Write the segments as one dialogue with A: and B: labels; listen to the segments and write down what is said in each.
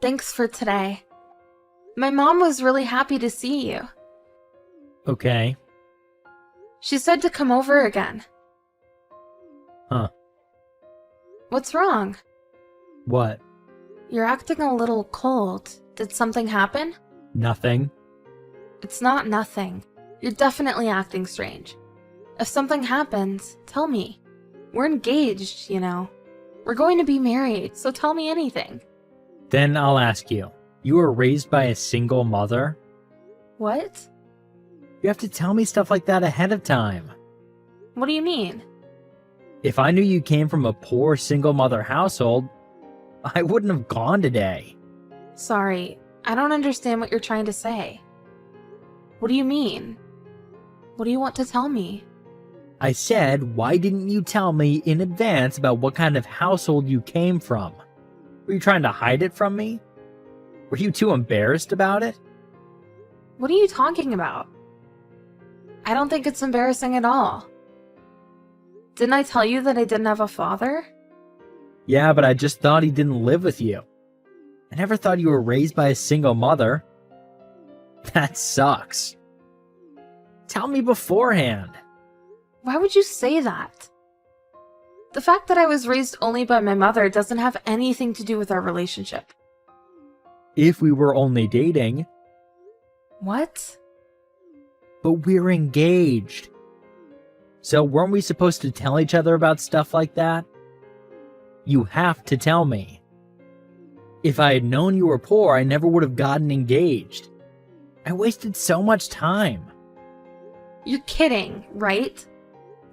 A: Thanks for today. My mom was really happy to see you.
B: Okay.
A: She said to come over again.
B: Huh.
A: What's wrong?
B: What?
A: You're acting a little cold. Did something happen?
B: Nothing.
A: It's not nothing. You're definitely acting strange. If something happens, tell me. We're engaged, you know. We're going to be married, so tell me anything.
B: Then I'll ask you. You were raised by a single mother?
A: What?
B: You have to tell me stuff like that ahead of time.
A: What do you mean?
B: If I knew you came from a poor single mother household, I wouldn't have gone today.
A: Sorry, I don't understand what you're trying to say. What do you mean? What do you want to tell me?
B: I said, why didn't you tell me in advance about what kind of household you came from? Were you trying to hide it from me? Were you too embarrassed about it?
A: What are you talking about? I don't think it's embarrassing at all. Didn't I tell you that I didn't have a father?
B: Yeah, but I just thought he didn't live with you. I never thought you were raised by a single mother. That sucks. Tell me beforehand.
A: Why would you say that? The fact that I was raised only by my mother doesn't have anything to do with our relationship.
B: If we were only dating.
A: What?
B: But we're engaged. So weren't we supposed to tell each other about stuff like that? You have to tell me. If I had known you were poor, I never would have gotten engaged. I wasted so much time.
A: You're kidding, right?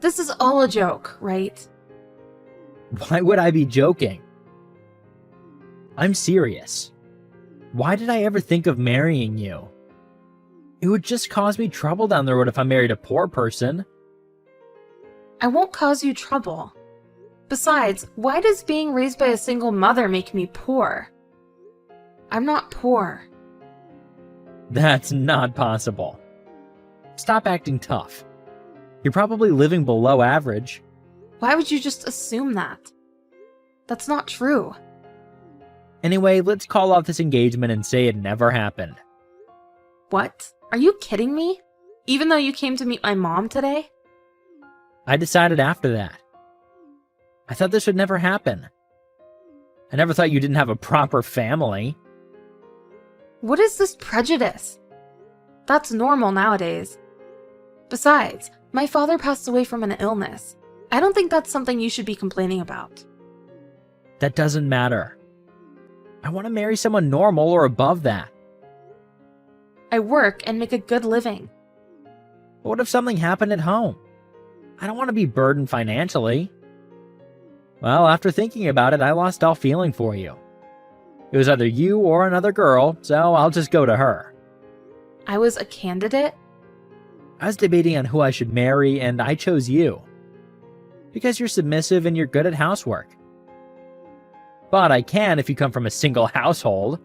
A: This is all a joke, right?
B: Why would I be joking? I'm serious. Why did I ever think of marrying you? It would just cause me trouble down the road if I married a poor person.
A: I won't cause you trouble. Besides, why does being raised by a single mother make me poor? I'm not poor.
B: That's not possible. Stop acting tough. You're probably living below average.
A: Why would you just assume that? That's not true.
B: Anyway, let's call off this engagement and say it never happened.
A: What? Are you kidding me? Even though you came to meet my mom today?
B: I decided after that. I thought this would never happen. I never thought you didn't have a proper family.
A: What is this prejudice? That's normal nowadays. Besides, my father passed away from an illness. I don't think that's something you should be complaining about.
B: That doesn't matter. I want to marry someone normal or above that.
A: I work and make a good living.
B: But what if something happened at home? I don't want to be burdened financially. Well, after thinking about it, I lost all feeling for you. It was either you or another girl, so I'll just go to her.
A: I was a candidate?
B: I was debating on who I should marry, and I chose you. Because you're submissive and you're good at housework. But I can if you come from a single household.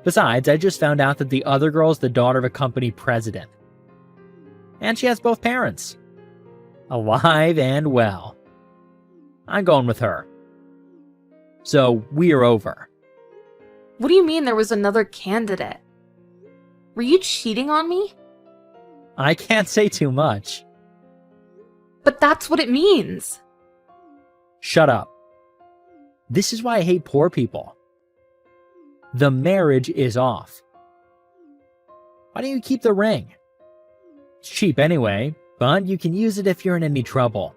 B: Besides, I just found out that the other girl's the daughter of a company president. And she has both parents. Alive and well. I'm going with her. So, we're over.
A: What do you mean there was another candidate? Were you cheating on me?
B: I can't say too much.
A: But that's what it means.
B: Shut up. This is why I hate poor people. The marriage is off. Why don't you keep the ring? It's cheap anyway, but you can use it if you're in any trouble.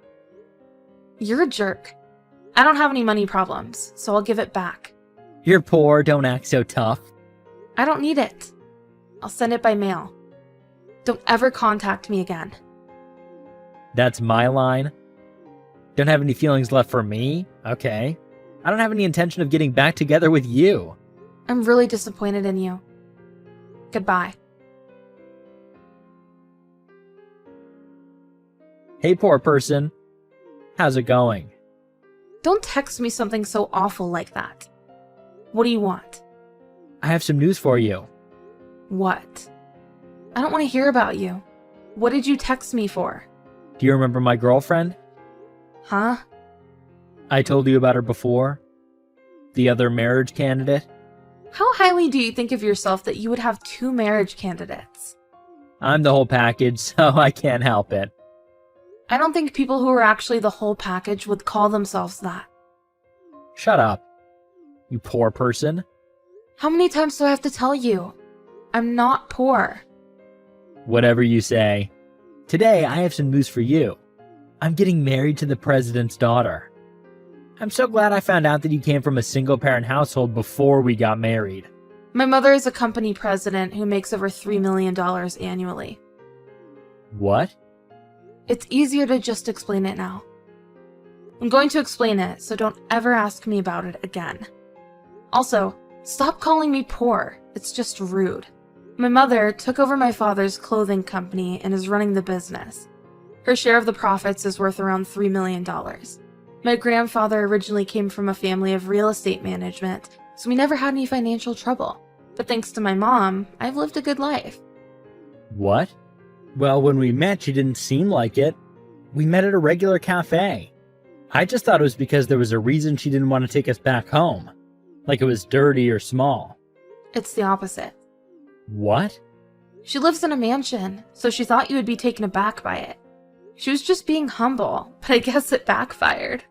A: You're a jerk. I don't have any money problems, so I'll give it back.
B: You're poor, don't act so tough.
A: I don't need it. I'll send it by mail. Don't ever contact me again.
B: That's my line? Don't have any feelings left for me? Okay. I don't have any intention of getting back together with you.
A: I'm really disappointed in you. Goodbye.
B: Hey, poor person. How's it going?
A: Don't text me something so awful like that. What do you want?
B: I have some news for you.
A: What? I don't want to hear about you. What did you text me for?
B: Do you remember my girlfriend?
A: Huh?
B: I told you about her before. The other marriage candidate.
A: How highly do you think of yourself that you would have two marriage candidates?
B: I'm the whole package, so I can't help it.
A: I don't think people who are actually the whole package would call themselves that.
B: Shut up, you poor person.
A: How many times do I have to tell you? I'm not poor.
B: Whatever you say. Today, I have some news for you. I'm getting married to the president's daughter. I'm so glad I found out that you came from a single-parent household before we got married.
A: My mother is a company president who makes over $3 million annually.
B: What?
A: It's easier to just explain it now. I'm going to explain it, so don't ever ask me about it again. Also, stop calling me poor. It's just rude. My mother took over my father's clothing company and is running the business. Her share of the profits is worth around $3 million. My grandfather originally came from a family of real estate management, so we never had any financial trouble. But thanks to my mom, I've lived a good life.
B: What? Well, when we met, you didn't seem like it. We met at a regular cafe. I just thought it was because there was a reason she didn't want to take us back home. Like it was dirty or small.
A: It's the opposite.
B: What?
A: She lives in a mansion, so she thought you would be taken aback by it. She was just being humble, but I guess it backfired.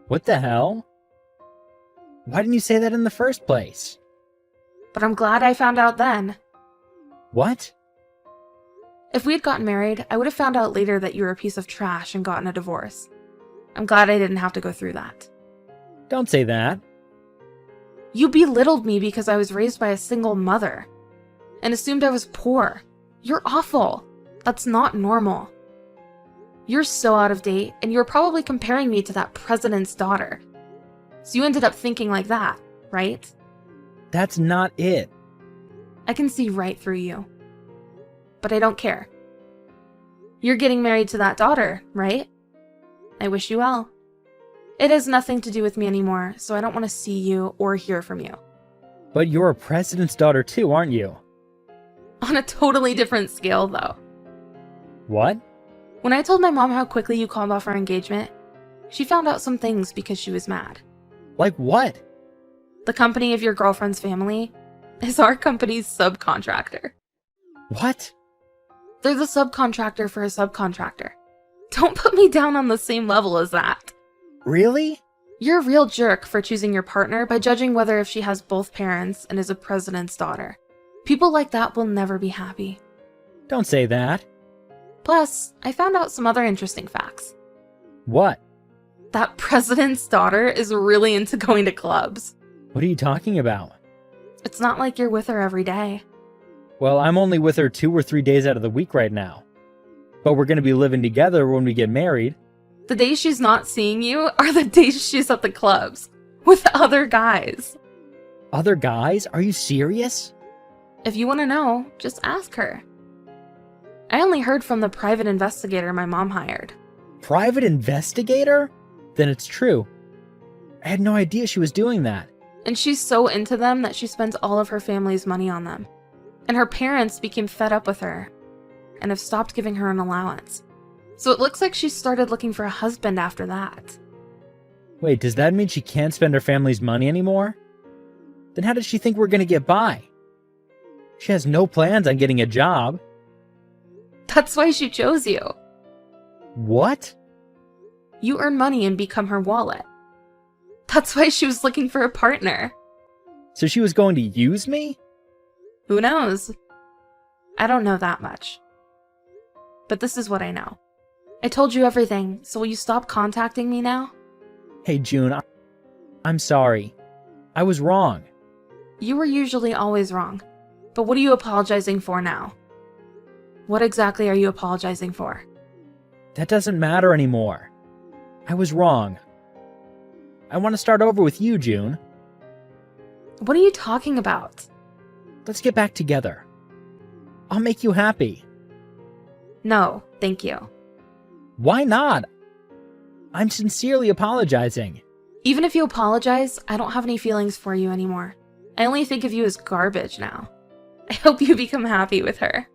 B: What the hell? Why didn't you say that in the first place?
A: But I'm glad I found out then.
B: What?
A: If we had gotten married, I would have found out later that you were a piece of trash and gotten a divorce. I'm glad I didn't have to go through that.
B: Don't say that.
A: You belittled me because I was raised by a single mother and assumed I was poor. You're awful. That's not normal. You're so out of date, and you were probably comparing me to that president's daughter. So you ended up thinking like that, right?
B: That's not it.
A: I can see right through you. But I don't care. You're getting married to that daughter, right? I wish you well. It has nothing to do with me anymore, so I don't want to see you or hear from you.
B: But you're a president's daughter too, aren't you?
A: On a totally different scale, though.
B: What?
A: When I told my mom how quickly you called off our engagement, she found out some things because she was mad.
B: Like what?
A: The company of your girlfriend's family is our company's subcontractor.
B: What?
A: They're the subcontractor for a subcontractor. Don't put me down on the same level as that.
B: Really?
A: You're a real jerk for choosing your partner by judging whether if she has both parents and is a president's daughter. People like that will never be happy.
B: Don't say that.
A: Plus, I found out some other interesting facts.
B: What?
A: That president's daughter is really into going to clubs.
B: What are you talking about?
A: It's not like you're with her every day.
B: Well, I'm only with her 2 or 3 days out of the week right now. But we're going to be living together when we get married.
A: The days she's not seeing you are the days she's at the clubs with other guys.
B: Other guys? Are you serious?
A: If you want to know, just ask her. I only heard from the private investigator my mom hired.
B: Private investigator? Then it's true. I had no idea she was doing that.
A: And she's so into them that she spends all of her family's money on them. And her parents became fed up with her and have stopped giving her an allowance. So it looks like she started looking for a husband after that.
B: Wait, does that mean she can't spend her family's money anymore? Then how does she think we're gonna get by? She has no plans on getting a job.
A: That's why she chose you.
B: What?
A: You earn money and become her wallet. That's why she was looking for a partner.
B: So she was going to use me?
A: Who knows? I don't know that much. But this is what I know. I told you everything, so will you stop contacting me now?
B: Hey, June, I'm sorry. I was wrong.
A: You were usually always wrong. But what are you apologizing for now? What exactly are you apologizing for?
B: That doesn't matter anymore. I was wrong. I want to start over with you, June.
A: What are you talking about?
B: Let's get back together. I'll make you happy.
A: No, thank you.
B: Why not? I'm sincerely apologizing.
A: Even if you apologize, I don't have any feelings for you anymore. I only think of you as garbage now. I hope you become happy with her.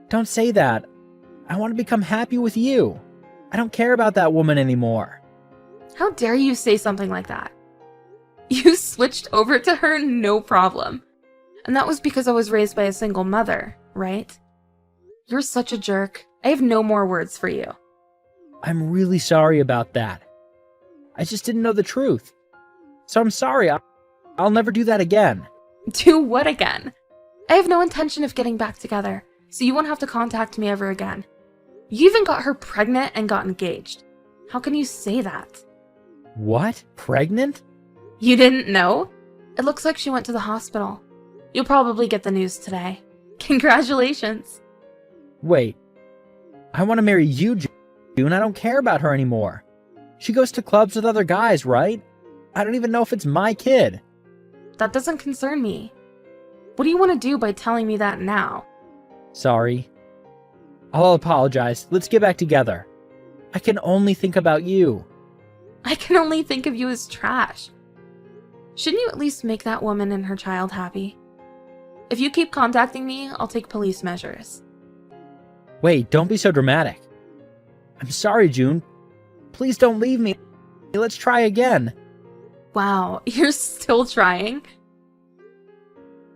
B: Don't say that. I want to become happy with you. I don't care about that woman anymore.
A: How dare you say something like that? You switched over to her, no problem. And that was because I was raised by a single mother, right? You're such a jerk. I have no more words for you.
B: I'm really sorry about that. I just didn't know the truth. So I'm sorry. I'll never do that again.
A: Do what again? I have no intention of getting back together, so you won't have to contact me ever again. You even got her pregnant and got engaged. How can you say that?
B: What? Pregnant?
A: You didn't know? It looks like she went to the hospital. You'll probably get the news today. Congratulations.
B: Wait. I want to marry you, June. I don't care about her anymore. She goes to clubs with other guys, right? I don't even know if it's my kid.
A: That doesn't concern me. What do you want to do by telling me that now?
B: Sorry. I'll apologize. Let's get back together. I can only think about you.
A: I can only think of you as trash. Shouldn't you at least make that woman and her child happy? If you keep contacting me, I'll take police measures.
B: Wait, don't be so dramatic. I'm sorry, June. Please don't leave me. Let's try again.
A: Wow, you're still trying?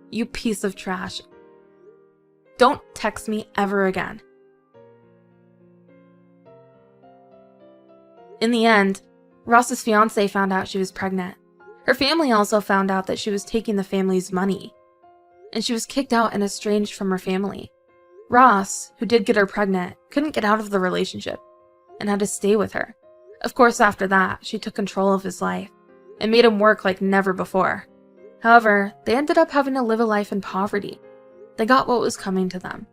A: You piece of trash. Don't text me ever again. In the end, Ross's fiancé found out she was pregnant. Her family also found out that she was taking the family's money, and she was kicked out and estranged from her family. Ross, who did get her pregnant, couldn't get out of the relationship and had to stay with her. Of course, after that, she took control of his life and made him work like never before. However, they ended up having to live a life in poverty. They got what was coming to them.